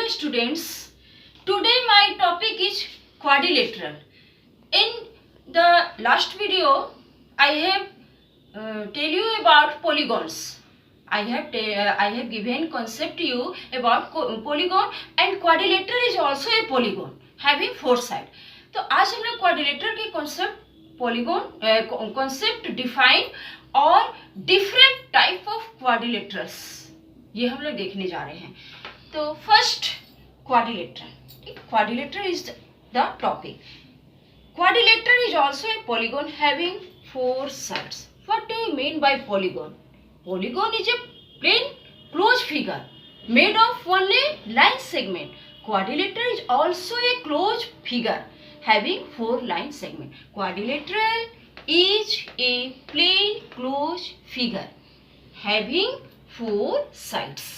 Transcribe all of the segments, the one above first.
Hello students, today my topic is quadrilateral. In the last video I have tell you about polygons. I have given concept to you about polygon, and quadrilateral is also a polygon having four side. तो आज हम लोग quadrilateral के concept polygon concept define और different type of quadrilaterals ये हम लोग देखने जा रहे हैं. तो first quadrilateral. Quadrilateral is the topic. Quadrilateral is also a polygon having four sides. What do you mean by polygon? Polygon is a plane close figure made of only line segment. Quadrilateral is also a close figure having four line segment. Quadrilateral is a plane close figure having four sides.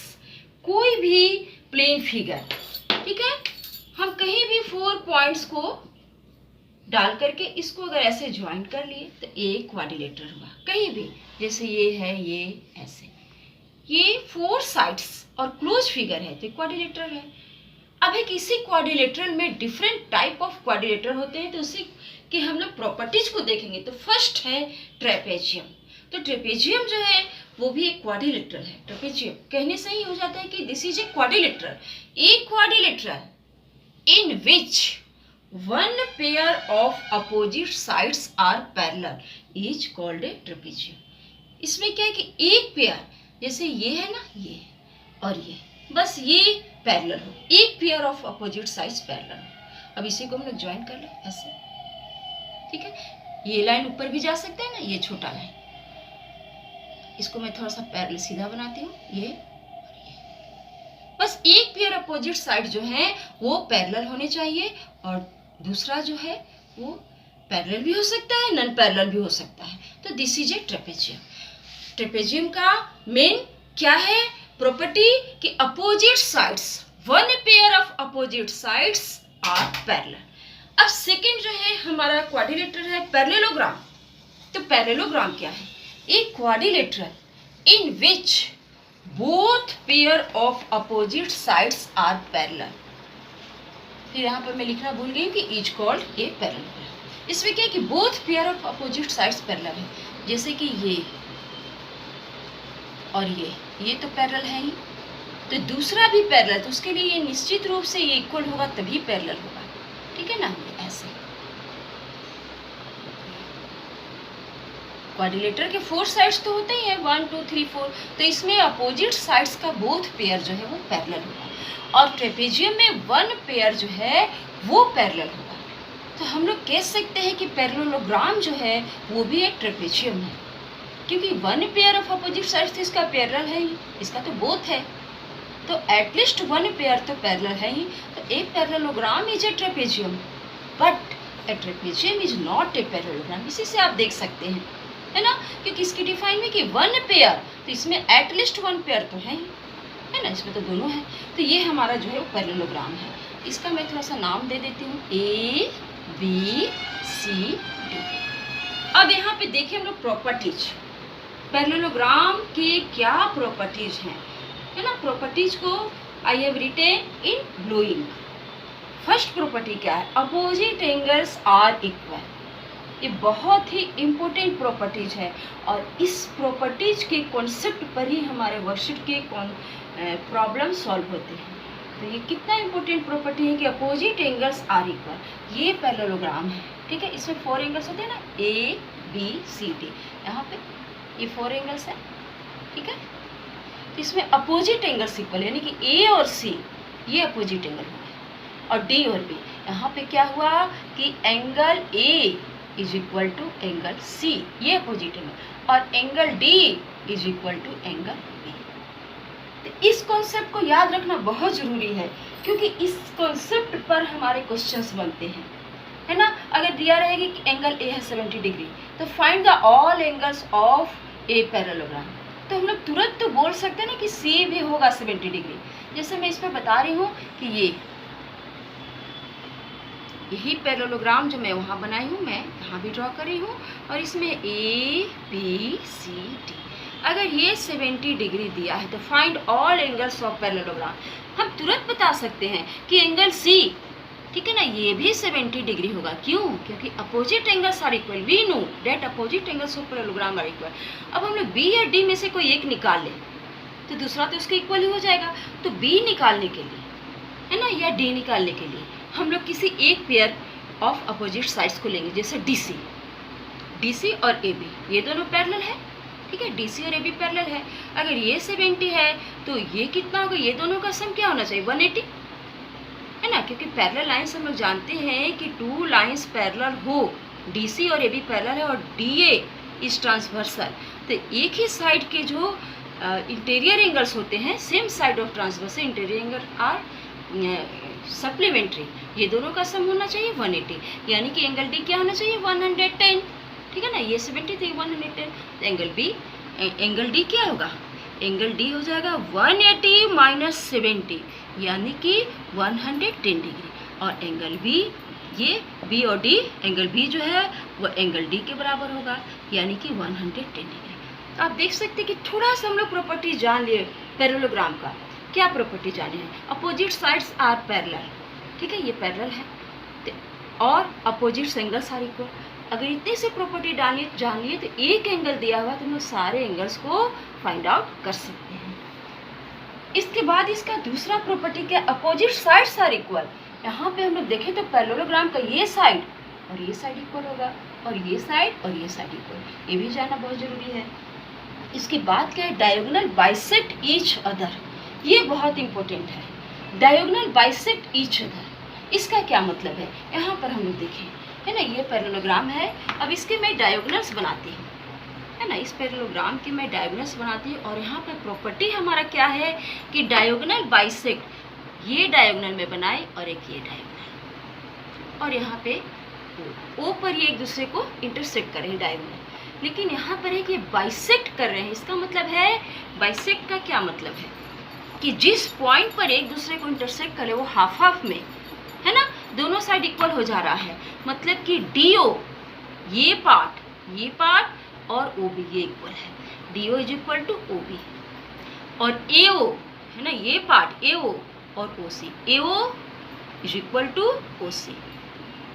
कोई भी plane figure, ठीक है, हम कहीं भी four points को डाल करके इसको अगर ऐसे ज्वाइन कर लिए तो एक क्वाड्रिलेटरल हुआ. कहीं भी, जैसे ये है, ये ऐसे, ये फोर साइड्स और क्लोज फिगर है तो क्वाड्रिलेटरल है. अब एक इसी क्वाड्रिलेटरल में डिफरेंट टाइप ऑफ क्वाड्रिलेटरल होते हैं, तो उसी के हम लोग प्रॉपर्टीज को देखेंगे. तो फर्स्ट है ट्रेपेजियम. तो ट्रेपेजियम जो है वो भी एक क्वाड्रिलेटरल है. ट्रेपेजियम कहने से ही हो जाता है कि this is a quadrilateral. A quadrilateral in which one pair of opposite sides are parallel is called a trapezium. इसमें क्या है कि एक पेयर, जैसे ये है ना, ये और ये, बस ये पैरेलल हो, एक pair of opposite sides parallel हो. अब इसी को हम लोग ज्वाइन कर ले ऐसे, ठीक है. ये लाइन ऊपर भी जा सकता है ना, ये छोटा लाइन, इसको मैं थोड़ा सा पैरेलल सीधा बनाती हूँ, ये और ये. बस एक पेयर अपोजिट साइड जो है वो पैरेलल होने चाहिए, और दूसरा जो है वो पैरेलल भी हो सकता है, नॉन पैरेलल भी हो सकता है. तो this is a trapezium. Trapezium का मेन क्या है प्रॉपर्टी कि opposite sides, one pair of opposite sides are parallel. अब सेकंड जो है हमारा क्वाड्रिलेटरल है पैरेललोग्राम. तो पैरेललोग्राम क्या है? A quadrilateral in which both pair of opposite sides are parallel. फिर यहाँ पर मैं लिखना भूल गई कि is called a parallelogram. इसमें क्या है कि both pair of opposite sides parallel है. जैसे कि ये और ये तो पैरेलल है ही, तो दूसरा भी पैरेलल, तो उसके लिए ये निश्चित रूप से ये इक्वल होगा तभी पैरेलल होगा, ठीक है ना. ऐसे क्वाड्रिलेटरल के फोर साइड्स तो होते ही हैं, 1 2 3 4. तो इसमें अपोजिट साइड्स का बोथ पेयर जो है वो पैरेलल होगा, और ट्रेपेजियम में वन पेयर जो है वो पैरेलल होगा. तो हम लोग कह सकते हैं कि पैरेललोग्राम जो है वो भी एक ट्रेपेजियम है, क्योंकि one pair of opposite sides तो इसका पैरेलल है ही, इसका तो बोथ है, तो एटलीस्ट वन पेयर तो पैरेलल है ही. तो a parallelogram is a trapezium, but A trapezium is not a parallelogram. इसी से आप देख सकते हैं, है ना, क्योंकि इसकी डिफाइन में कि वन पेयर, तो इसमें एटलीस्ट वन पेयर तो है ना, इसमें तो दोनों है. तो ये हमारा जो है वो पैरेललोग्राम है. इसका मैं थोड़ा सा नाम दे देती हूँ, A B C D. अब यहाँ पे देखिए हम लोग प्रॉपर्टीज, पैरेललोग्राम के क्या प्रॉपर्टीज हैं, है ना. प्रॉपर्टीज को I have written in blue ink. First property क्या है? Opposite angles are equal. ये बहुत ही इम्पोर्टेंट प्रॉपर्टीज है, और इस प्रॉपर्टीज के कॉन्सेप्ट पर ही हमारे वर्कशीट के प्रॉब्लम सॉल्व होते हैं. तो ये कितना इम्पोर्टेंट प्रॉपर्टी है कि अपोजिट एंगल्स आर इक्वल. ये पैरेललोग्राम है, ठीक है. इसमें फोर एंगल्स होते हैं ना, A B C D. यहाँ पे ये फोर एंगल्स है, ठीक है. तो इसमें अपोजिट एंगल्स इक्वल, यानी कि A और C ये अपोजिट एंगल हुए, और D और B. यहाँ पे क्या हुआ कि angle A is equal to angle C, ये अपोजिट एंगल, और angle D is equal to angle B. तो इस कॉन्सेप्ट को याद रखना बहुत जरूरी है, क्योंकि इस कॉन्सेप्ट पर हमारे क्वेश्चंस बनते हैं, है ना. अगर दिया रहेगा कि एंगल A है 70 डिग्री, तो find the all angles of a parallelogram. तो हम लोग तुरंत तो बोल सकते हैं ना कि C भी होगा 70 डिग्री. जैसे मैं इसमें बता रही हूँ कि यही पैरेललोग्राम जो मैं वहाँ बनाई हूँ, मैं यहाँ भी ड्रॉ कर रही हूँ, और इसमें A B C D. अगर ये 70 डिग्री दिया है तो find all angles of parallelogram. हम तुरंत बता सकते हैं कि एंगल सी, ठीक है ना, ये भी 70 डिग्री होगा। क्यों? क्योंकि opposite angles are equal. We know that opposite angles of parallelogram are equal. अब हम लोग बी या डी में से कोई एक निकाल लें तो दूसरा तो उसके इक्वल ही हो जाएगा। तो बी निकालने के लिए, है ना, या डी निकालने के लिए हम लोग किसी एक पेयर ऑफ अपोजिट साइड्स को लेंगे, जैसे डीसी और ए बी, ये दोनों पैरेलल है, ठीक है, डीसी और ए बी पैरेलल है। अगर ये 70 है तो ये कितना होगा? ये दोनों का सम क्या होना चाहिए? 180, है ना, क्योंकि पैरेलल लाइंस हम लोग जानते हैं कि 2 लाइंस पैरेलल हो, डीसी और ए बी पैरेलल है और डीए इज ट्रांसवर्सल, तो एक ही साइड के जो इंटीरियर एंगल्स होते हैं, same side of transversal interior angle are supplementary, ये दोनों का सम होना चाहिए 180, यानी कि एंगल डी क्या होना चाहिए? 110, ठीक है ना, ये 70 थी, 110, तो एंगल डी क्या होगा? एंगल डी हो जाएगा 180 माइनस 70, यानी कि 110 डिग्री। और एंगल बी, ये बी और डी, एंगल बी जो है वो एंगल डी के बराबर होगा, यानी कि 110 डिग्री। तो आप देख सकते हैं कि थोड़ा सा हम लोग प्रॉपर्टी जान लिए पैरेललोग्राम का। क्या प्रॉपर्टी जाने हैं? अपोजिट साइड्स आर पैरेलल, ठीक है, ये पैरेलल है, और अपोजिट एंगल्स आर इक्वल। अगर इतने से प्रॉपर्टी जान लिए तो एक एंगल दिया हुआ तो हम लोग सारे एंगल्स को फाइंड आउट कर सकते हैं। इसके बाद इसका दूसरा प्रॉपर्टी क्या? Opposite sides are equal. यहाँ पे हम लोग देखें तो पैरेललोग्राम का ये साइड और ये साइड इक्वल होगा, और ये साइड और ये साइड इक्वल, ये भी जानना बहुत जरूरी है। इसके बाद क्या है? डायगोनल बाइसेक्ट ईच अदर, ये बहुत इंपॉर्टेंट है। डायगोनल बाइसेक्ट ईच अदर, इसका क्या मतलब है? यहाँ पर हम लोग देखें, है ना, ये पैरेललोग्राम है। अब इसके मैं डायगोनल्स बनाती हूँ, है ना, इस पैरेललोग्राम के मैं डायगोनल्स बनाती हूँ। और यहाँ पर प्रॉपर्टी हमारा क्या है कि डायगोनल बाइसेक्ट, ये डायगोनल में बनाए और एक ये डायगोनल, और यहाँ पे ओ पर ये एक दूसरे को इंटरसेक्ट करें डायगोनल। लेकिन यहाँ पर है कि बाइसेक्ट कर रहे हैं, इसका मतलब है, बाइसेक्ट का क्या मतलब है कि जिस पॉइंट पर एक दूसरे को इंटरसेक्ट करे वो हाफ हाफ में, है ना, दोनों साइड इक्वल हो जा रहा है। मतलब कि डी ओ, ये पार्ट और ओ बी ये इक्वल है, D O is equal to O B, और ए ओ, है ना, ये पार्ट ए ओ और O C, A O is equal to O C.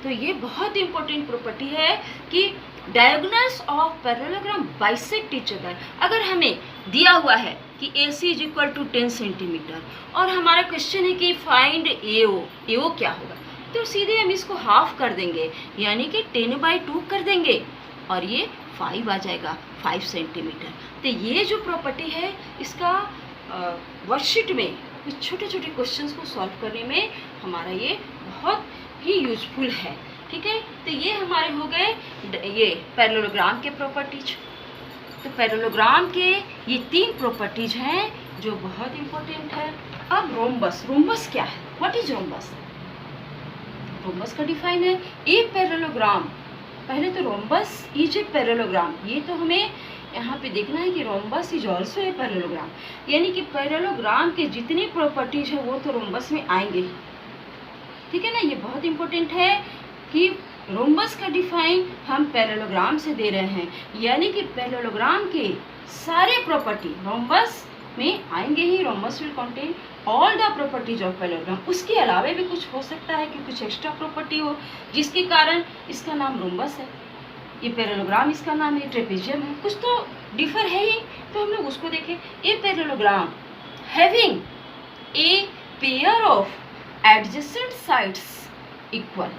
तो ये बहुत इंपॉर्टेंट प्रॉपर्टी है कि diagonals of parallelogram bisect each other. अगर हमें दिया हुआ है कि A C is equal to 10 centimetre और हमारा क्वेश्चन है कि फाइंड ए ओ क्या होगा, तो सीधे हम इसको हाफ कर देंगे, यानी कि 10/2 कर देंगे, और ये 5 आ जाएगा, 5 सेंटीमीटर। तो ये जो प्रॉपर्टी है इसका वर्कशीट में कुछ छोटे छोटे क्वेश्चंस को सॉल्व करने में हमारा ये बहुत ही यूजफुल है, ठीक है। तो ये हमारे हो गए ये पैरेललोग्राम के प्रॉपर्टीज। तो पैरेललोग्राम के ये 3 प्रॉपर्टीज हैं जो बहुत इंपॉर्टेंट है। अब रोम्बस क्या है? What is rhombus? रोम्बस का डिफाइन है ए पैरेललोग्राम। पहले तो रोम्बस इज ए पैरेललोग्राम, ये तो हमें यहाँ पे देखना है कि rhombus is also a parallelogram, यानी कि पैरेललोग्राम के जितनी प्रॉपर्टीज है वो तो रोम्बस में आएंगे, ठीक है ना। ये बहुत इंपॉर्टेंट है कि रोम्बस का डिफाइन हम पैरेललोग्राम से दे रहे हैं, यानी कि पैरेललोग्राम के सारे प्रॉपर्टी रोम्बस में आएंगे ही। Rhombus will contain all the properties of parallelogram. उसके अलावा भी कुछ हो सकता है कि कुछ एक्स्ट्रा प्रॉपर्टी हो जिसके कारण इसका नाम रोम्बस है। ये पैरेललोग्राम इसका नाम है, ट्रेपेजियम है, कुछ तो डिफर है ही, तो हम लोग उसको देखें। ए parallelogram having a pair of adjacent sides equal.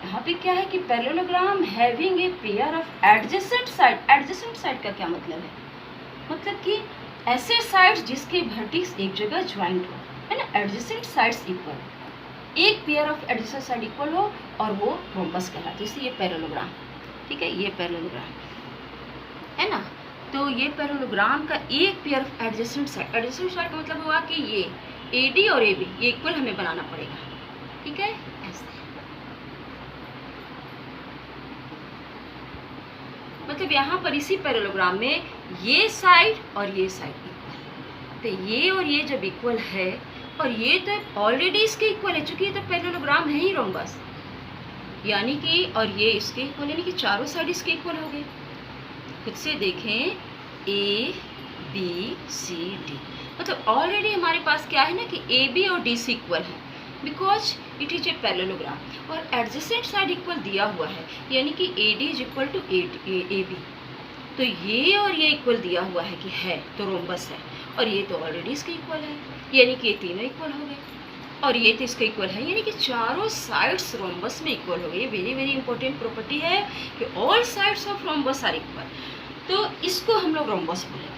यहाँ पे क्या है कि parallelogram having a pair of adjacent side. Adjacent side का क्या मतलब है? मतलब कि ऐसे साइड्स जिसके वर्टेक्स एक जगह ज्वाइंट हो, है ना, एडजेसेंट साइड्स इक्वल। एक pair of adjacent side equal हो और वो रोम्बस कहलाता है, इसलिए ये पैरेललोग्राम, ठीक है, ये पैरेललोग्राम है ना। तो ये पैरेललोग्राम का एक pair of adjacent side, adjacent side का मतलब हुआ कि ये AD और AB ये इक्वल हमें बनाना पड़ेगा, ठीक है, ऐसे। मतलब यहाँ पर इसी पैरेललोग्राम में ये साइड और ये साइड इक्वल, तो ये और ये जब इक्वल है और ये तो ऑलरेडी इसके इक्वल है, चूंकि ये तो पैरेललोग्राम है ही रोम्बस, यानी कि, और ये इसके इक्वल, यानी कि चारों साइड इसके इक्वल हो गए। खुद से देखें A B C D, मतलब ऑलरेडी हमारे पास क्या है ना कि ए बी और डी सी इक्वल है, because it is a parallelogram. और एडजेसेंट साइड इक्वल दिया हुआ है, यानी कि A D is equal to A B, तो ये और ये इक्वल दिया हुआ है कि है, तो रोम्बस है। और ये तो ऑलरेडी इसके इक्वल है, यानी कि ये तीनों इक्वल हो गए, और ये तो इसका इक्वल है, यानी कि चारों साइड्स रोम्बस में इक्वल हो गए। ये वेरी वेरी इंपॉर्टेंट प्रॉपर्टी है कि all sides of rhombus are equal, तो इसको हम लोग रोम्बस बोलेंगे।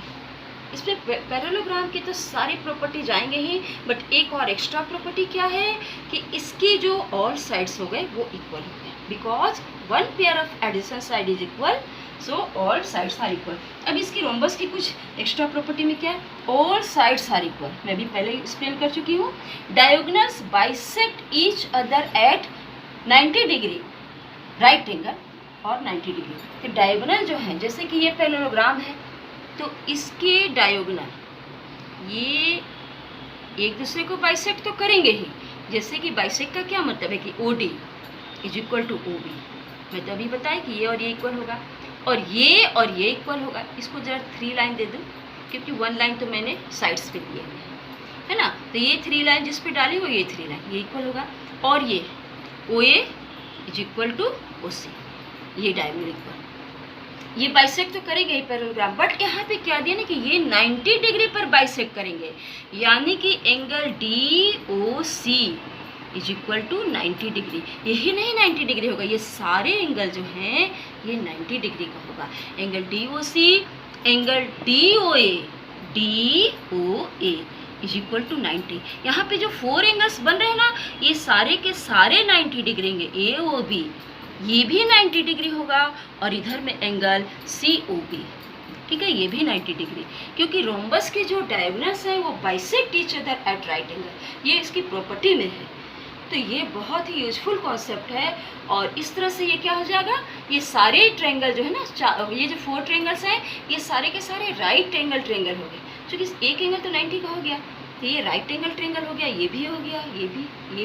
इसमें पैरेललोग्राम की तो सारी प्रॉपर्टी जाएंगे ही, बट एक और एक्स्ट्रा प्रॉपर्टी क्या है कि इसकी जो ऑल साइड्स हो गए वो इक्वल हो गए, because one pair of additional side is equal, so all sides are equal. अब इसकी रोम्बस की कुछ एक्स्ट्रा प्रॉपर्टी में क्या है, ऑल साइड्स आर इक्वल, मैं भी पहले एक्सप्लेन कर चुकी हूँ। Diagonals bisect each other at 90 degree, right angle और 90 डिग्री। तो डायगोनल जो है, जैसे कि ये पैरेललोग्राम है, तो इसके डायगोनल ये एक दूसरे को बाइसेक्ट तो करेंगे ही। जैसे कि बाइसेक्ट का क्या मतलब है कि O D is equal to O B, मैं तो अभी बताया कि ये और ये इक्वल होगा, और ये इक्वल होगा। इसको जरा 3 लाइन दे दूँ, क्योंकि 1 लाइन तो मैंने साइड्स पे दिए हुए है ना, तो ये 3 लाइन जिस पे डाली वो ये 3 लाइन, ये इक्वल होगा। और ये ओ A is equal to O सी, ये डायगोनल इक्वल, ये बाइसेक्ट तो करेंगे ही पैरेललोग्राम, बट यहाँ पे क्या दिया ना कि ये 90 डिग्री पर बाइसेक्ट करेंगे, यानी कि angle D O C is equal to 90 degree. यही नहीं 90 डिग्री होगा, ये सारे एंगल जो हैं ये 90 डिग्री का होगा। Angle D O C, angle D O A is equal to 90। यहाँ पे जो 4 एंगल्स बन रहे हैं ना, ये सारे के सारे 90 डिग्री होंगे। ए ओ बी ये भी 90 डिग्री होगा, और इधर में एंगल सी ओ बी, ठीक है, ये भी 90 डिग्री, क्योंकि रोम्बस के जो डायगोनल्स हैं वो bisect each other at right angle, ये इसकी प्रॉपर्टी में है। तो ये बहुत ही यूजफुल कॉन्सेप्ट है, और इस तरह से ये क्या हो जाएगा, ये सारे ट्रायंगल जो है ना, ये जो 4 ट्रायंगल्स हैं ये सारे के सारे राइट एंगल ट्रायंगल हो गए, क्योंकि एक एंगल तो 90 का हो गया, तो ये राइट एंगल ट्रायंगल हो गया, ये भी हो गया, ये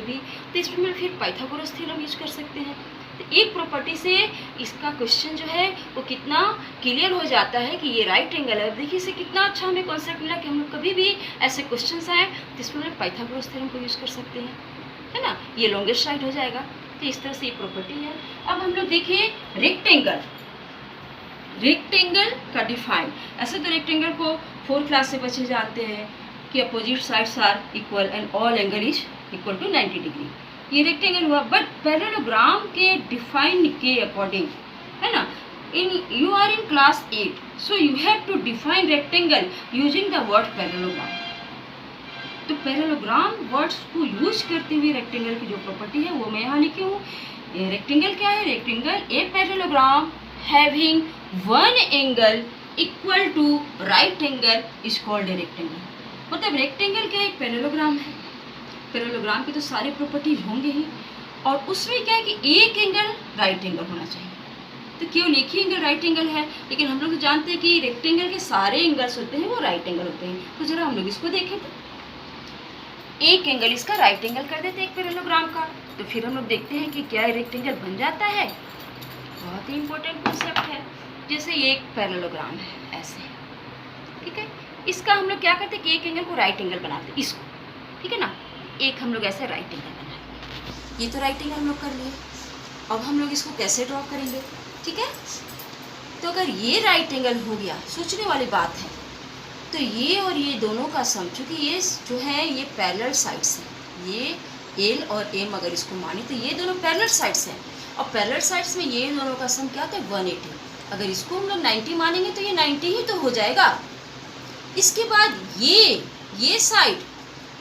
भी। तो इसमें फिर पाइथागोरस थ्योरम यूज कर सकते हैं। तो एक प्रॉपर्टी से इसका क्वेश्चन जो है वो कितना क्लियर हो जाता है कि ये राइट एंगल है। देखिए इसे कितना अच्छा हमें कॉन्सेप्ट मिला कि हम लोग कभी भी ऐसे क्वेश्चन आए तो इसमें हम पाइथागोरस थ्योरम को यूज कर सकते हैं, है ना। ये लॉन्गेस्ट साइड हो जाएगा, तो इस तरह से ये प्रॉपर्टी है। अब हम लोग देखिए रेक्टेंगल का डिफाइन। ऐसे तो रेक्टेंगल को 4th क्लास से बच्चे जानते हैं कि opposite sides are equal and all angle is equal to 90 degree. ये रेक्टेंगल हुआ, बट पैरेललोग्राम के डिफाइन के अकॉर्डिंग, है ना, you are in class 8, so you have to define rectangle using the word parallelogram. तो पैरेललोग्राम वर्ड्स को use करते हुए रेक्टेंगल की जो प्रॉपर्टी है वो मैं यहाँ लिखी हूँ। रेक्टेंगल क्या है, rectangle a parallelogram having one angle equal to right angle is called a rectangle. मतलब रेक्टेंगल क्या है, एक पैरेललोग्राम है। पैरेललोग्राम की तो सारी प्रॉपर्टीज होंगे ही, और उसमें क्या है कि एक एंगल राइट एंगल होना चाहिए। तो केवल एक ही एंगल राइट एंगल है, लेकिन हम लोग जानते हैं कि रेक्टेंगल के सारे एंगल्स होते हैं वो राइट एंगल होते हैं। तो जरा हम लोग इसको देखें, तो एक एंगल इसका राइट एंगल कर देते हैं एक पैरेललोग्राम का, तो फिर हम लोग देखते हैं कि क्या रेक्टेंगल बन जाता है। बहुत ही इंपॉर्टेंट कॉन्सेप्ट है। जैसे ये एक पैरेललोग्राम है ऐसे, ठीक है, इसका हम लोग क्या करते हैं कि एक एंगल को राइट एंगल बनाते हैं इसको, ठीक है ना, एक हम लोग ऐसे राइट एंगल बनाते। ये तो राइट एंगल हम लोग कर लिए। अब हम लोग इसको कैसे ड्रॉ करेंगे, ठीक है। तो अगर ये राइट एंगल हो गया, सोचने वाली बात है, तो ये और ये दोनों का सम, चूँकि ये जो है ये पैरेलल साइड्स हैं, ये एल और एम अगर इसको माने तो ये दोनों पैरेलल साइड्स हैं, और पैरेलल साइड्स में ये दोनों का सम क्या होता है 180। अगर इसको हम लोग 90 मानेंगे तो ये 90 ही तो हो जाएगा। इसके बाद ये साइड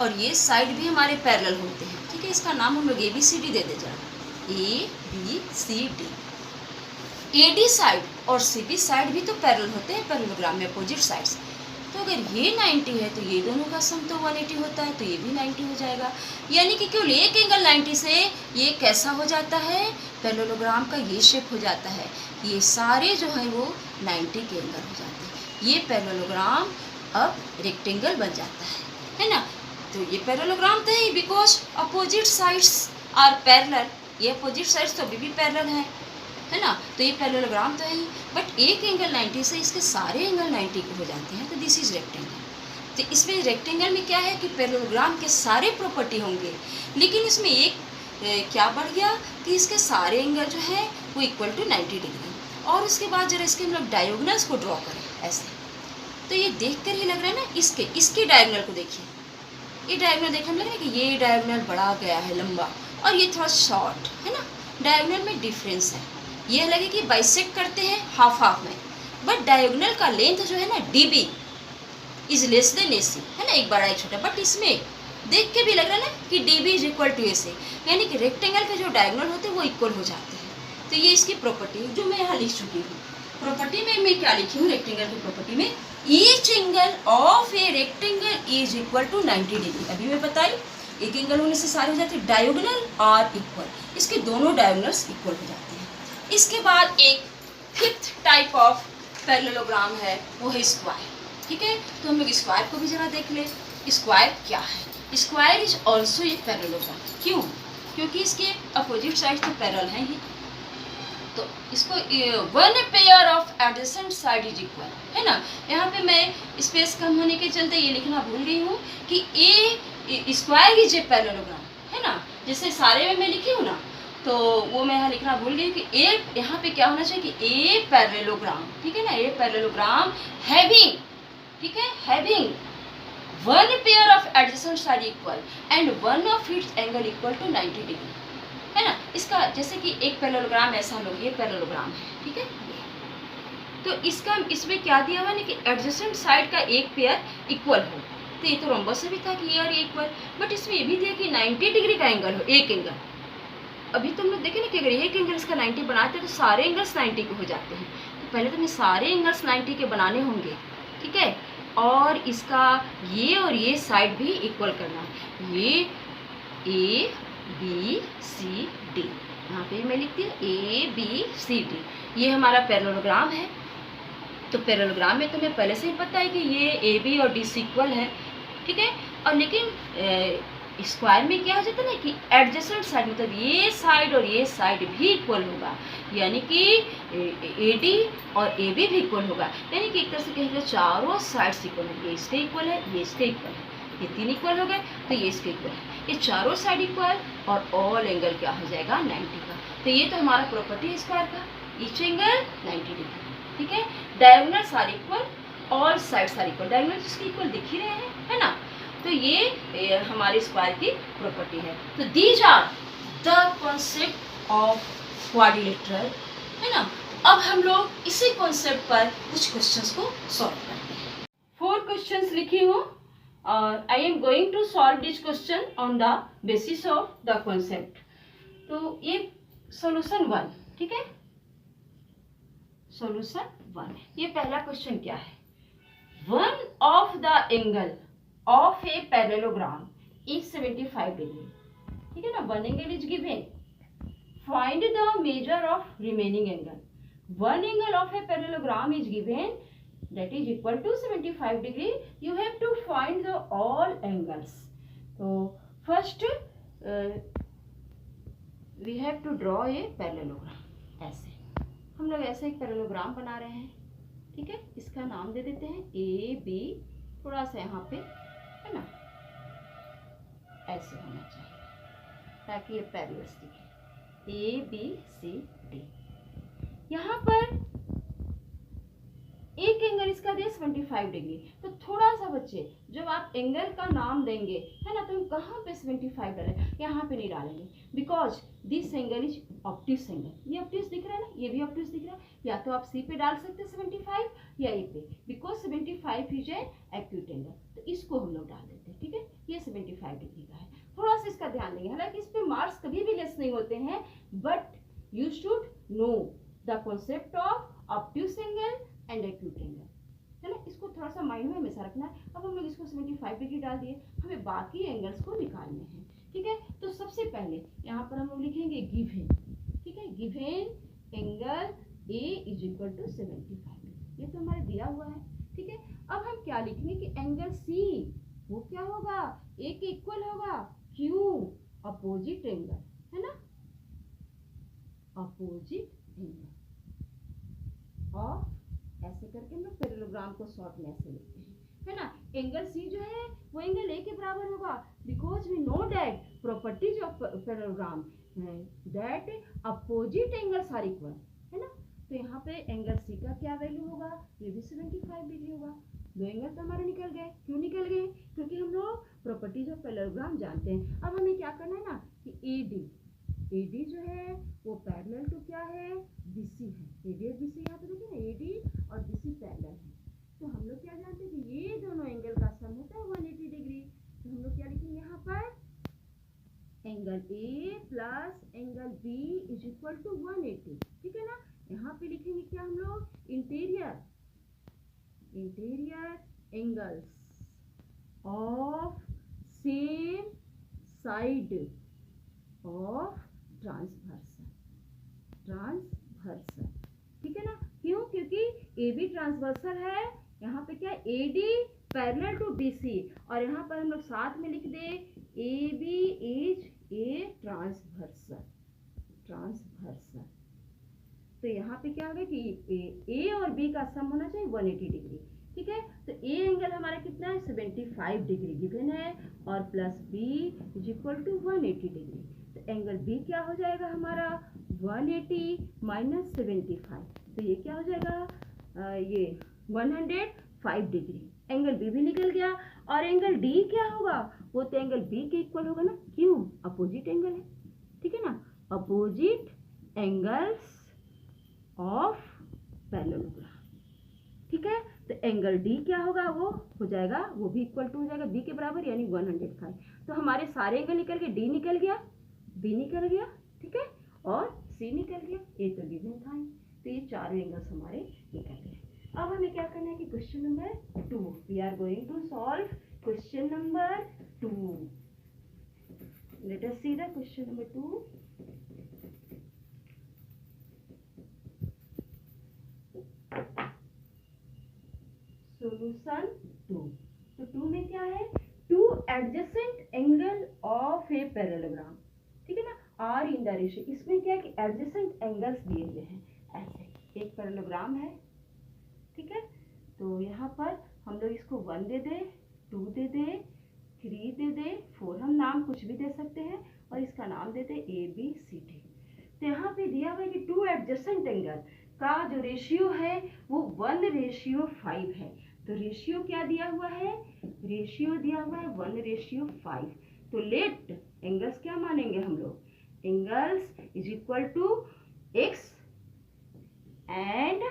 और ये साइड भी हमारे पैरेलल होते हैं, ठीक है। इसका नाम हम लोग ABCD दे दे जरा, ABCD। AD साइड और CB साइड भी तो पैरेलल होते हैं पैरेललोग्राम में, अपोजिट साइड्स। तो अगर ये 90 है तो ये दोनों का सम तो 180 होता है, तो ये भी 90 हो जाएगा। यानी कि केवल एक एंगल 90 से ये कैसा हो जाता है, पैरेललोग्राम का ये शेप हो जाता है। ये सारे जो हैं वो 90 के एंगल हो जाते हैं। ये पैरेललोग्राम अब रेक्टेंगल बन जाता है ना। तो ये पैरेललोग्राम तो है because opposite sides are parallel. ये अपोजिट साइड्स तो अभी भी पैरेलल है ना, तो ये पैरेललोग्राम तो है ही, बट एक एंगल 90 से इसके सारे एंगल 90 के हो जाते हैं, तो दिस इज रेक्टेंगल। तो इसमें रेक्टेंगल में क्या है कि पैरेललोग्राम के सारे प्रॉपर्टी होंगे, लेकिन इसमें एक क्या बढ़ गया कि इसके सारे एंगल जो है वो इक्वल टू 90 डिग्री। और उसके बाद जरा इसके हम लोग डायगोनल्स को ड्रॉ करें ऐसे, तो ये देख कर ही लग रहा है ना, इसके डायगोनल को देखिए, ये डायगोनल देखने में लग रहा है कि ये डायगोनल बड़ा गया है लंबा और ये थोड़ा शॉर्ट है ना, डायगोनल में डिफरेंस है। ये लगे कि बाइसेक्ट करते हैं हाफ हाफ में, बट डायगोनल का लेंथ जो है ना DB is less than AC है ना, एक बड़ा एक छोटा, बट इसमें देख के भी लग रहा है ना कि DB is equal to AC, यानी कि रेक्टेंगल के जो डायगोनल होते हैं वो इक्वल हो जाते हैं। तो ये इसकी प्रॉपर्टी जो मैं यहाँ लिख चुकी हूँ। प्रॉपर्टी में मैं क्या लिखी हूँ, रेक्टेंगल की प्रॉपर्टी में each angle of a rectangle is equal to 90 degree. अभी मैं बताई एक एंगल होने से सारे हो जाते हैं डायगोनल और इक्वल, इसके दोनों डायगोनल्स इक्वल हो जाते हैं। इसके बाद एक फिफ्थ टाइप ऑफ पैरेललोग्राम है, वो है स्क्वायर। ठीक है, तो हम लोग स्क्वायर को भी जरा देख ले। स्क्वायर क्या है? Square is also a parallelogram. क्यों? क्योंकि इसके अपोजिट साइड तो पैरेलल हैं ही, तो इसको one pair of adjacent side is equal है ना। यहाँ पे मैं स्पेस कम होने के चलते ये लिखना भूल गई हूँ कि ए स्क्वायर इज ए पैरेललोग्राम है ना, जैसे सारे में मैं लिखी हूँ ना, तो वो मैं यहाँ लिखना भूल गई कि ए यहाँ पे क्या होना चाहिए कि ए पैरेललोग्राम, ठीक है ना, ए पैरेललोग्राम हैविंग, ठीक है, having one pair of adjacent side equal and one of its angle equal to 90 degree है ना। इसका जैसे कि एक पैरेललोग्राम ऐसा लोग, ये पैरेललोग्राम है, ठीक है, तो इसका इसमें क्या दिया हुआ है कि एडजेसेंट साइड का एक पेयर इक्वल हो, तो ये तो रोम्बस से भी था कि ये और ये इक्वल, बट इसमें ये भी दिया कि 90 डिग्री का एंगल हो, एक एंगल। अभी तुम लोग देखे ना कि अगर एक एंगल इसका 90 बनाते हैं तो सारे एंगल्स 90 के हो जाते हैं, तो पहले तो हमें सारे एंगल्स 90 के बनाने होंगे, ठीक है, और इसका ये और ये साइड भी इक्वल करना है। ये ABCD, यहाँ पे मैं लिखती हूँ ABCD, ये हमारा पैरेललोग्राम है। तो पैरेललोग्राम में तुम्हें पहले से ही पता है कि ये AB और DC इक्वल है, ठीक है, और लेकिन स्क्वायर में क्या हो जाता है ना कि एडजेसेंट साइड, मतलब ये साइड और ये साइड भी इक्वल होगा, यानी कि AD और AB भी इक्वल होगा, यानी कि एक तरह से कहेंगे चारों साइड्स इक्वल है। ये इसके इक्वल है, ये इसके इक्वल है, ये तीन इक्वल हो गए, तो ये इसके इक्वल है, ये चारों साइड इक्वल और ऑल एंगल क्या हो जाएगा 90 का। तो ये तो हमारा प्रॉपर्टी है स्क्वायर का, ईच एंगल 90 डिग्री, ठीक है, डायगोनल सारे इक्वल, ऑल साइड सारे इक्वल, डायगोनल जिसके इक्वल दिख ही रहे हैं है ना। तो ये हमारे स्क्वायर की प्रॉपर्टी है। तो these are the concept of quadrilateral है ना। अब हम लोग इसी कॉन्सेप्ट पर कुछ क्वेश्चंस को सॉल्व करते हैं। 4 क्वेश्चंस लिखी हूँ और I am going to solve this question on the basis of the concept. तो ये सॉल्यूशन 1, ठीक है, सॉल्यूशन 1। ये पहला क्वेश्चन क्या है, one of the angle of a parallelogram is 75 degree, ठीक है ना, one angle is given, find the measure of remaining angle। one angle of a parallelogram is given that is equal to 75 degree, you have to find the all angles। तो first we have to draw a parallelogram। ऐसे हम लोग ऐसे एक parallelogram बना रहे हैं, ठीक है, इसका नाम दे देते हैं AB, थोड़ा सा यहाँ पे है ना ऐसे होना चाहिए ताकि ये पैरेलल दिखे, ABCD। यहाँ पर एक एंगल इसका दे 75 डिग्री, तो थोड़ा सा बच्चे जब आप एंगल का नाम देंगे है ना, तो हम कहाँ पे 75 डालें, यहाँ पे नहीं डालेंगे, because this angle is obtuse angle. ये ऑब्ट्यूस दिख रहा है ना, ये भी ऑब्ट्यूस दिख रहा है, या तो आप C पे डाल सकते हैं 75 या A पे, because 75 is a acute angle, तो इसको हम लोग डाल देते हैं, ठीक है, ये 75 डिग्री का है। थोड़ा सा इसका ध्यान देंगे, हालांकि इस पे मार्क्स कभी भी लेस नहीं होते हैं, but you should know the concept of obtuse angle and acute angle है ना, इसको थोड़ा सा माइंड में हमेशा रखना है। अब हम लोग इसको 75 डिग्री डाल दिए, हमें बाकी एंगल्स को निकालने हैं, ठीक है। तो सबसे पहले यहाँ पर हम लोग लिखेंगे गिवन, ठीक है, given angle A is equal to 75, ये तो हमारे दिया हुआ है, ठीक है। अब हम क्या लिखेंगे कि एंगल C वो क्या होगा, A के इक्वल होगा, क्यों, अपोजिट एंगल है ना, अपोजिट एंगल ऑफ, ऐसे करके हम लोग पैरेललोग्राम को शॉर्ट में ऐसे लिखते हैं, है ना। एंगल सी जो है वो एंगल ए के बराबर होगा, because we know that properties of parallelogram that opposite angles are equal, है ना। तो यहाँ पे एंगल सी का क्या वैल्यू होगा, ये भी 75 डिग्री होगा। दो एंगल तो हमारे निकल गए। क्यों निकल गए, क्योंकि हम लोग प्रॉपर्टीज ऑफ पैरेललोग्राम जानते हैं। अब हमें क्या करना है ना कि एडी जो है वो पैरेलल टू क्या है, बीसी है। एडी और बीसी यहाँ पे देखिए ना, एडी और बीसी पैरेलल है। तो हम लोग क्या जानते हैं कि ये दोनों एंगल का सम होता है 180 डिग्री। तो हम लोग क्या लिखेंगे यहाँ पर, angle A plus angle B is equal to 180, ठीक है ना। यहाँ पे लिखेंगे क्या हम लोग, interior angles of same side of transversal, ठीक है ना। क्यों, क्योंकि ए बी ट्रांसवर्सल है, यहाँ पे क्या A D parallel to B C, और यहाँ पर हम लोग साथ में लिख दे A B is a transversal. तो यहाँ पे क्या होगा कि ए और बी का सम होना चाहिए 180 डिग्री, ठीक है। तो ए एंगल हमारा कितना है 75 डिग्री गिवन है, और plus B is equal to 180 degree. तो एंगल बी क्या हो जाएगा हमारा 180 माइनस 75, तो ये क्या हो जाएगा ये 105 डिग्री। एंगल बी भी निकल गया। और एंगल डी क्या होगा, वो तो एंगल बी के इक्वल होगा ना, क्यों, अपोजिट एंगल है, ठीक है ना। अपोजिट एंगल्स ऑफ पैरेललोग्राम, ठीक है। तो एंगल डी क्या होगा, वो हो जाएगा, वो भी इक्वल टू हो जाएगा बी के बराबर, यानी 105। तो हमारे सारे एंगल निकल गए, डी निकल गया, बी निकल गया, ठीक है, और सी निकल गया, ए तो गिवन था। तो ये चारों एंगल्स हमारे निकल गए। अब हमें क्या करना है कि question number 2, we are going to solve question number 2। Let us see the question number 2। Solution 2। तो 2 में क्या है, two adjacent angle of a parallelogram, ठीक है ना, आर इन द रेशियो। इसमें क्या है कि एडजेसेंट एंगल्स दिए हुए हैं, ऐसे एक पैरेललोग्राम है, ठीक है। तो यहाँ पर हम लोग इसको 1 दे दे, 2 दे दे, 3 दे दे, 4, हम नाम कुछ भी दे सकते हैं, और इसका नाम देते ए बी सी डी। तो यहाँ पे दिया हुआ है कि टू एडजेसेंट एंगल का जो रेशियो है वो 1:5 है। तो रेशियो क्या दिया हुआ है, रेशियो दिया हुआ है 1:5। तो लेट एंगल्स क्या मानेंगे हम लोग, angles is equal to x and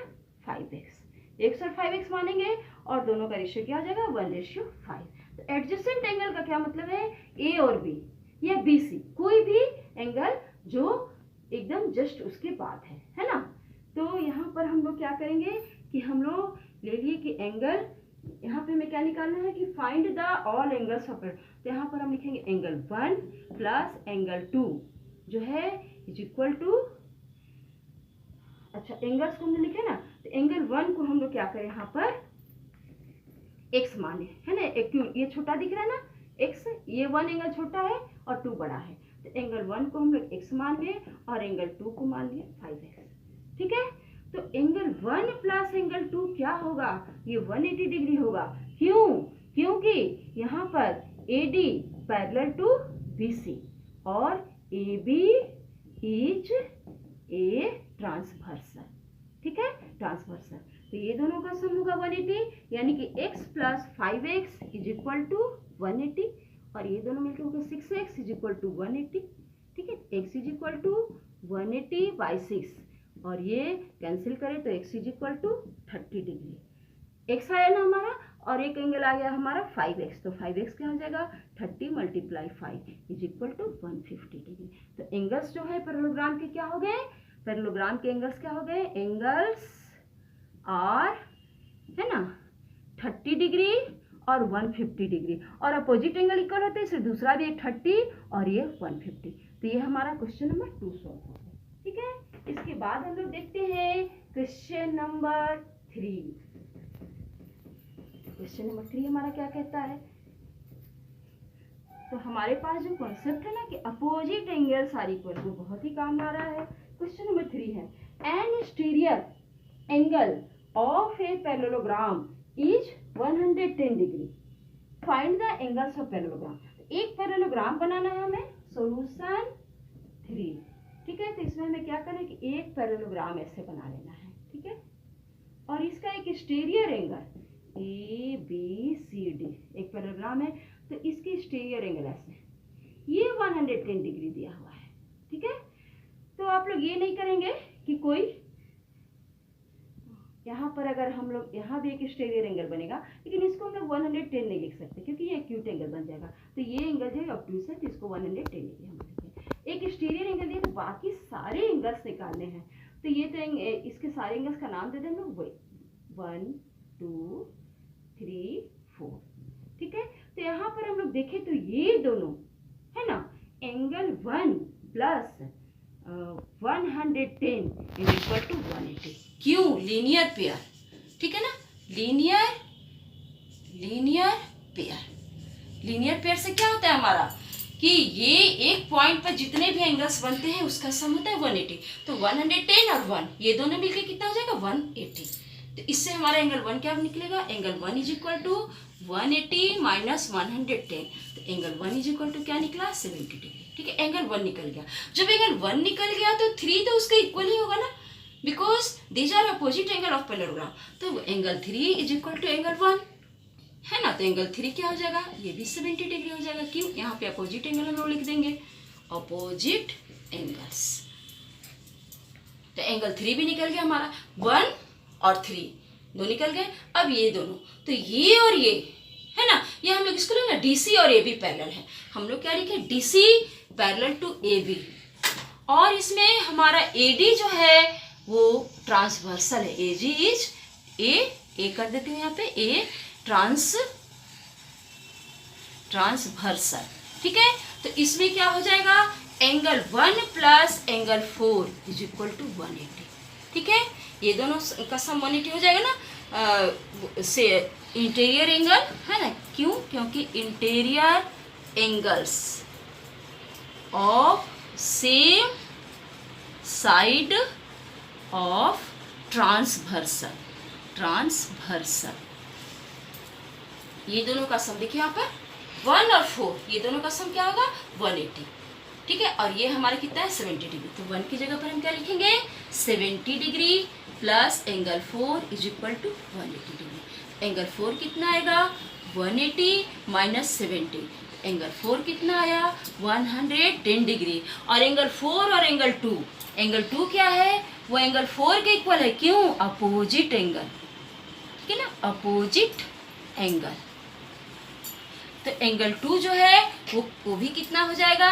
5x, x और 5x मानेंगे, और दोनों का रेशियो क्या हो जाएगा 1:5। तो एडजेसेंट एंगल का क्या मतलब है, ए और बी या बी सी, कोई भी एंगल जो एकदम जस्ट उसके बाद है ना। तो यहाँ पर हम लोग क्या करेंगे कि हम लोग ले लिए कि एंगल, यहाँ पे हमें क्या निकालना है कि find the all angles of it. तो यहाँ पर हम लिखेंगे एंगल 1 प्लस एंगल 2 जो है इज इक्वल टू, अच्छा एंगल्स को हमने लिखे ना, तो एंगल 1 को हम लोग क्या करें, यहाँ पर x माने, है ना, क्यों ये छोटा दिख रहा है ना x, ये 1 एंगल छोटा है और 2 बड़ा है। तो एंगल 1 को हम लोग x मान लिए और एंगल 2 को मान लिए 5x, ठीक है। तो एंगल 1 प्लस एंगल 2 क्या होगा, ये 180 डिग्री होगा। क्यों, क्योंकि यहाँ पर AD पैरेलल टू BC और AB इज ए ट्रांसवर्सल, ठीक है, ट्रांसवर्सल। तो ये दोनों का सम होगा 180, यानी कि x plus 5x is equal to 180, और ये दोनों मिलकर होगा 6x इज इक्वल टू 180, ठीक है। x is equal to 180 by 6, और ये कैंसिल करें तो x is equal to 30 degree. x आया ना हमारा, और एक एंगल आ गया हमारा 5x, तो 5x क्या हो जाएगा 30 × 5 इज इक्वल टू 150 डिग्री। तो एंगल्स जो है पैरेललोग्राम के क्या हो गए, पैरेललोग्राम के एंगल्स क्या हो गए, एंगल्स आर, है ना, 30 डिग्री और 150 डिग्री, और अपोजिट एंगल इक्वल होते हैं, इसलिए दूसरा भी 30 और ये 150। तो ये हमारा क्वेश्चन नंबर 2 सॉल्व हो गया, ठीक है। इसके बाद हम लोग देखते हैं क्वेश्चन नंबर 3। क्वेश्चन नंबर 3 हमारा क्या कहता है, तो हमारे पास जो कॉन्सेप्ट है ना कि अपोजिट एंगल्स आर इक्वल, वो बहुत ही काम आ रहा है। क्वेश्चन नंबर 3 है, N exterior angle of a parallelogram is 110 degree. Find the angles of parallelogram. एक पैरेललोग्राम बनाना है हमें, सॉल्यूशन 3। ठीक है, तो इसमें हमें क्या करें कि एक पैरेललोग्राम ऐसे बना लेना है। ठीक है, और इसका एक exterior angle A B C D, एक पैरेललोग्राम है तो इसकी एक्सटीरियर एंगल ऐसे, ये 110 डिग्री दिया हुआ है। ठीक है, तो आप लोग ये नहीं करेंगे कि कोई यहाँ पर अगर हम लोग यहाँ भी एक एक्सटीरियर एंगल बनेगा, लेकिन इसको हम लोग 110 नहीं लिख सकते क्योंकि ये एक्यूट एंगल बन जाएगा। तो ये एंगल जो है ऑब्ट्यूज है, तो इसको 110 लिखिए हम लिखें। एक एक्सटीरियर एंगल दिया तो बाकी सारे एंगल्स निकालने हैं, तो ये तो इसके सारे एंगल्स का नाम दे दें लोग, 1 2 3 4। ठीक है, तो यहाँ पर हम लोग देखें तो ये दोनों है ना, angle 1 plus 110 is equal to 180। क्यों? Linear pair. ठीक है ना, लीनियर पेयर। लीनियर पेयर से क्या होता है हमारा कि ये एक पॉइंट पर जितने भी एंगल्स बनते हैं उसका सम होता है 180। तो 110 और 1 ये दोनों मिलके कितना हो जाएगा 180। तो इससे हमारा एंगल 1 क्या निकलेगा, angle 1 is equal to 180 minus 110। तो एंगल 1 इज इक्वल टू क्या निकला 70 डिग्री। ठीक है, एंगल 1 निकल गया। जब एंगल 1 निकल गया तो 3 तो उसका इक्वल ही होगा ना, because these are opposite angle of parallelogram. तो angle 3 is equal to angle 1 है ना, तो एंगल 3 क्या हो जाएगा, ये भी 70 डिग्री हो जाएगा। क्यों? यहाँ पे अपोजिट एंगल हम लोग लिख देंगे, अपोजिट एंगल्स। तो एंगल 3 भी निकल गया हमारा, 1 और 3 दो निकल गए। अब ये दोनों, तो ये और ये है ना, ये हम लोग इसको ना डीसी और एबी पैरेलल है। हम लोग क्या लिखे, डीसी पैरेलल टू एबी, और इसमें हमारा एडी जो है वो ट्रांसवर्सल है। एजी इज ए कर देते हैं यहाँ पे, ए ट्रांसवर्सल। ठीक है, तो इसमें क्या हो जाएगा, angle 1 plus angle 4 is equal to 180। ठीक है, ये दोनों का सम 180 हो जाएगा ना। से इंटीरियर एंगल है ना, क्यों? क्योंकि interior angles of same side of transversal, ये दोनों का सम देखिए यहाँ पर 1 और 4, ये दोनों का सम क्या होगा 180। ठीक है, और ये हमारे कितना है 70 डिग्री। तो 1 की जगह पर हम क्या लिखेंगे 70 degree plus angle 4 is equal to 180 degree. Angle 4 कितना आएगा 180 माइनस 70, एंगल 4 कितना आया 110 डिग्री। और एंगल 4 और एंगल 2, एंगल 2 क्या है, वो एंगल 4 के इक्वल है। क्यों? Opposite angle. ठीक है ना, अपोजिट एंगल। तो एंगल 2 जो है वो भी कितना हो जाएगा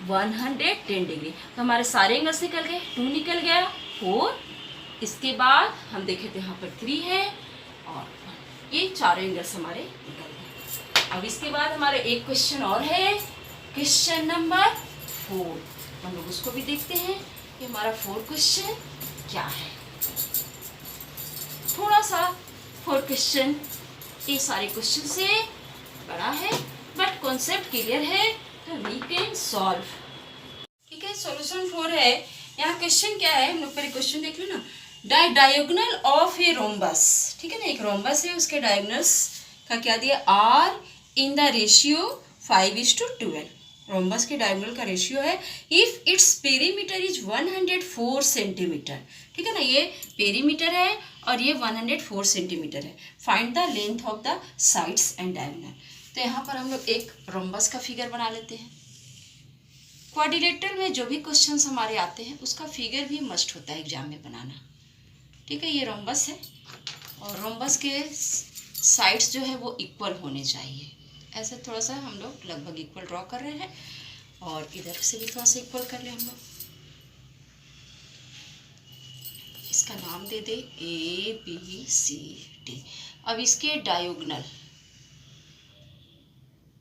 110 डिग्री। तो हमारे सारे एंगल्स निकल गए, 2 निकल गया, 4, इसके बाद हम देखे तो यहाँ पर 3 है और 1, ये चारों एंगल्स हमारे निकल गए। अब इसके बाद हमारे एक क्वेश्चन और है, क्वेश्चन नंबर 4। हम लोग उसको भी देखते हैं कि हमारा 4 क्वेश्चन क्या है। थोड़ा सा 4 क्वेश्चन ये सारे क्वेश्चन से बड़ा है, बट कॉन्सेप्ट क्लियर है तो वी कैन सॉल्व। ठीक है, सॉल्यूशन 4 है। यहाँ क्वेश्चन क्या है, हम लोग पहले क्वेश्चन देख लो ना। Diagonal of a rhombus. ठीक है ना, एक रोम्बस है, उसके डायगोनल्स का क्या दिया are in the ratio 5:12। Rhombus के डायगोनल का रेशियो है if its perimeter is 104 centimetre. ठीक है ना, ये पेरीमीटर है और ये 104 सेंटीमीटर है। Find the length of the sides and diagonal. तो यहाँ पर हम लोग एक रोम्बस का फिगर बना लेते हैं। क्वाड्रिलेटरल में जो भी क्वेश्चंस हमारे आते हैं उसका फिगर भी मस्ट होता है एग्जाम में बनाना। ठीक है, ये रोम्बस है और रोम्बस के साइड्स जो है वो इक्वल होने चाहिए। ऐसे थोड़ा सा हम लोग लगभग इक्वल ड्रॉ कर रहे हैं और इधर से भी थोड़ा सा इक्वल कर ले हम लोग। इसका नाम दे दे ABCD। अब इसके डायगोनल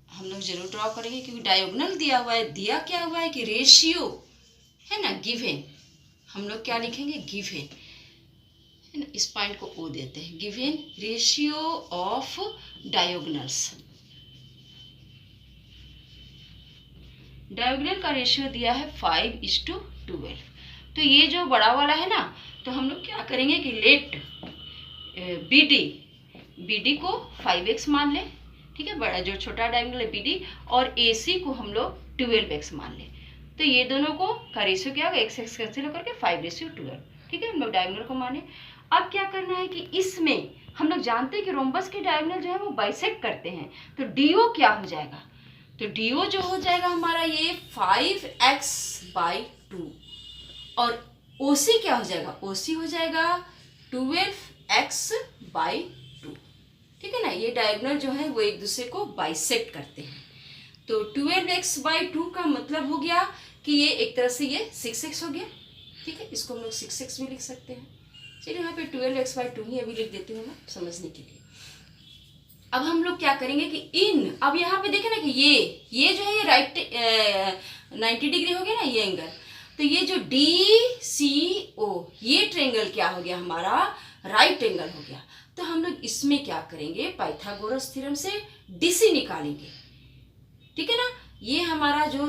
हम लोग जरूर ड्रॉ करेंगे क्योंकि डायगोनल दिया हुआ है। दिया क्या हुआ है कि रेशियो है ना, गिवन। हम लोग क्या लिखेंगे गिवन है ना, इस पॉइंट को O देते हैं। Given ratio of diagonals. Diagonal का रेशियो दिया है 5:12। तो ये जो बड़ा वाला है ना, तो हम लोग क्या करेंगे कि लेट BD को 5x मान लें, ठीक है, बड़ा जो छोटा डायगोनल है BD, और AC को हम लोग 12x मान लें। तो ये दोनों को का रेशियो क्या होगा, x कैंसिल होकर के 5:12, ठीक है, हम लोग डायगोनल को माने। अब क्या करना है कि इसमें हम लोग जानते हैं कि रोम्बस के डायगोनल जो है वो बाइसेक्ट करते हैं, तो DO क्या हो जाएगा, तो DO जो हो जाएगा हमारा ये 5x/2, और OC क्या हो जाएगा, OC हो जाएगा 12x/2, ठीक है ना। ये डायगोनल जो है वो एक दूसरे को बाइसेक्ट करते हैं। तो 12x/2 का मतलब हो गया कि ये एक तरह से ये 6x हो गया, ठीक है, इसको हम लोग 6x भी लिख सकते हैं। चलिए यहाँ पे 12x/2 ही अभी लिख देती हूँ मैं समझने के लिए। अब हम लोग क्या करेंगे कि अब यहाँ पे देखें ना कि ये जो है ये राइट 90 डिग्री हो गया ना ये एंगल, तो ये जो DCO ये ट्रायंगल क्या हो गया हमारा, राइट एंगल हो गया। तो हम लोग इसमें क्या करेंगे, पाइथागोरस थ्योरम से DC निकालेंगे, ठीक है ना। ये हमारा जो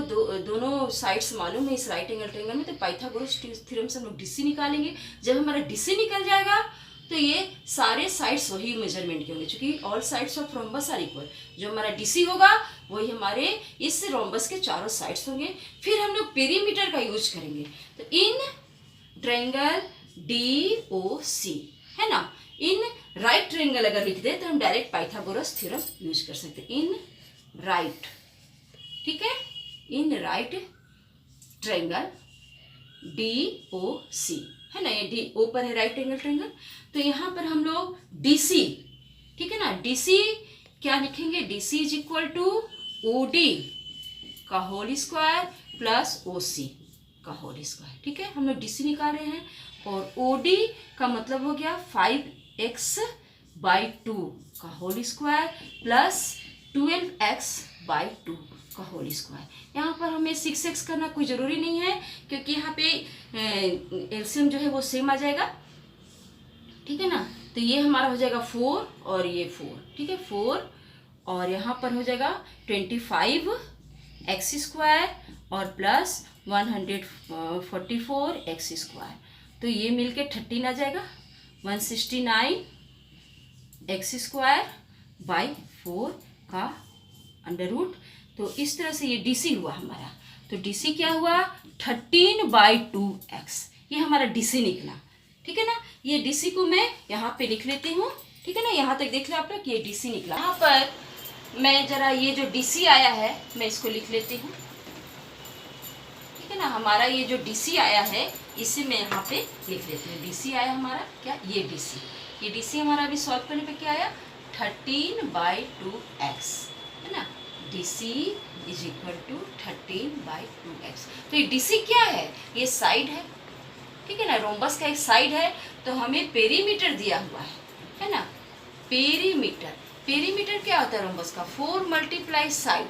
दोनों साइड्स मालूम है इस राइट एंगल ट्रायंगल में, तो पाइथागोरस थ्योरम से हम लोग DC निकालेंगे। जब हमारा DC निकल जाएगा तो ये सारे साइड्स वही मेजरमेंट के होंगे, क्योंकि all sides of rhombus are equal. जो हमारा DC होगा वही हमारे इस रोम्बस के चारों साइड्स होंगे। फिर हम लोग पेरीमीटर का यूज करेंगे, तो इन ट्रायंगल DOC है ना, इन राइट ट्रायंगल अगर लिख दे तो हम डायरेक्ट पाइथागोरस थ्योरम यूज कर सकते हैं। इन राइट, ठीक है, इन राइट ट्रायंगल DOC है ना, ये DO पर है राइट एंगल ट्रायंगल। तो यहाँ पर हम लोग DC, ठीक है ना, DC क्या लिखेंगे, DC is equal to OD का होल स्क्वायर प्लस OC का होल स्क्वायर, ठीक है। हम लोग DC निकाल रहे हैं, और OD का मतलब हो गया 5x/2 का होल स्क्वायर प्लस 12x/2 का होल स्क्वायर। यहाँ पर हमें 6x करना कोई ज़रूरी नहीं है, क्योंकि यहाँ पे एलसीएम जो है वो सेम आ जाएगा, ठीक है ना। तो ये हमारा हो जाएगा 4 और ये 4, ठीक है, 4 और यहाँ पर हो जाएगा 25x² और प्लस 144x²। तो ये मिलके 13 आ जाएगा, 169x²/4 का अंडर रूट। तो इस तरह से ये DC हुआ हमारा। तो DC क्या हुआ, 13/2x, ये हमारा DC निकला, ठीक है ना। ये DC को मैं यहाँ पे लिख लेती हूँ, ठीक है ना, यहाँ तक देख लो आप लोग, ये DC निकला। यहाँ पर मैं जरा ये जो DC आया है मैं इसको लिख लेती हूँ, ठीक है ना। हमारा ये जो DC आया है इसे मैं यहाँ पे लिख लेती हूँ। DC आया हमारा क्या, ये DC हमारा अभी सॉल्व करने पे क्या आया, 13/2x, है ना। DC is equal to 13/2x। तो ये DC क्या है, ये साइड है, ठीक है ना, रोम्बस का एक साइड है। तो हमें पेरीमीटर दिया हुआ है ना, पेरीमीटर क्या होता है रोम्बस का, 4 × side,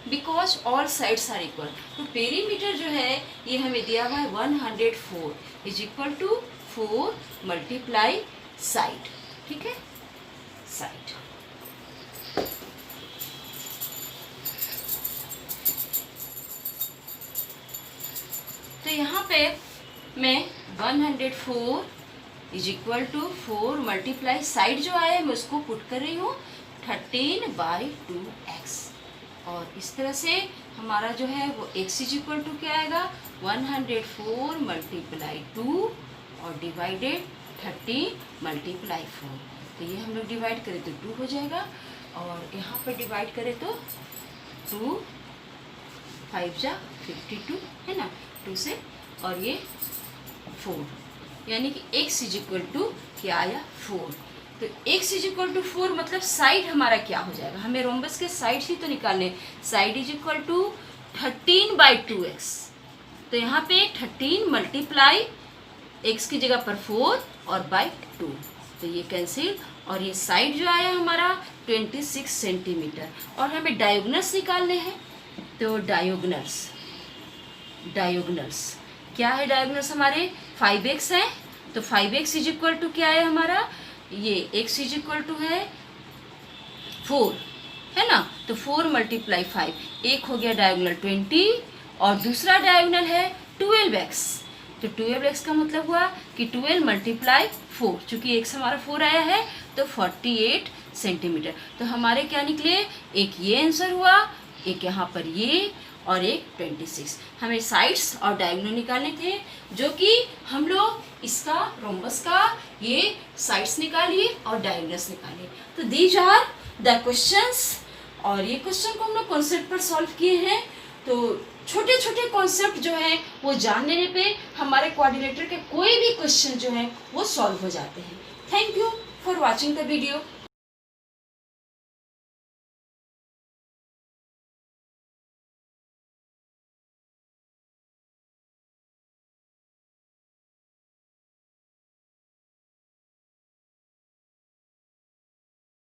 because all sides are equal. तो पेरीमीटर जो है ये हमें दिया हुआ है 104 इज इक्वल टू 4 × साइड, ठीक है, साइड। तो यहाँ पे मैं 104 इज इक्वल टू 4 × साइड जो आया है मैं उसको पुट कर रही हूँ 13/2x, और इस तरह से हमारा जो है वो x इज इक्वल टू क्या आएगा, 104 × 2 और डिवाइडेड 30 × 4। तो ये हम लोग डिवाइड करें तो 2 हो जाएगा, और यहाँ पर डिवाइड करें तो 2 5 जा 52 है ना, 2 से, और ये 4, यानी कि x इज इक्वल टू क्या आया, 4। तो x इज इक्वल टू 4 मतलब साइड हमारा क्या हो जाएगा, हमें रोम्बस के साइड ही तो निकालने, side is equal to 13/2x। तो यहाँ पे 13 × x की जगह पर 4 और बाई 2, तो ये कैंसिल, और ये साइड जो आया हमारा 26 सेंटीमीटर। और हमें डायगोनल्स निकालने हैं, तो डायगोनल्स क्या है, डायगोनल्स हमारे 5x है, तो 5x इज इक्वल टू क्या है हमारा, ये x इज इक्वल टू है 4 है ना, तो 4 × 5, एक हो गया डायगोनल 20 और दूसरा डायगोनल है 12x। तो 12x का मतलब हुआ कि 12 × 4, चूँकि x हमारा 4 आया है तो 48 सेंटीमीटर। तो हमारे क्या निकले, एक ये आंसर हुआ, एक यहाँ पर ये, और एक 26। हमें साइड्स और डायगोनल निकालने थे, जो कि हम लोग इसका रोम्बस का ये साइड्स निकालिए और डायगोनल्स निकालिए। तो दीज आर द क्वेश्चंस, और ये क्वेश्चन को हम लोग कॉन्सेप्ट पर सॉल्व किए हैं। तो छोटे छोटे कॉन्सेप्ट जो है वो जान लेने पे हमारे क्वाड्रिलेटरल के कोई भी क्वेश्चन जो है वो सॉल्व हो जाते हैं। Thank you for watching the video.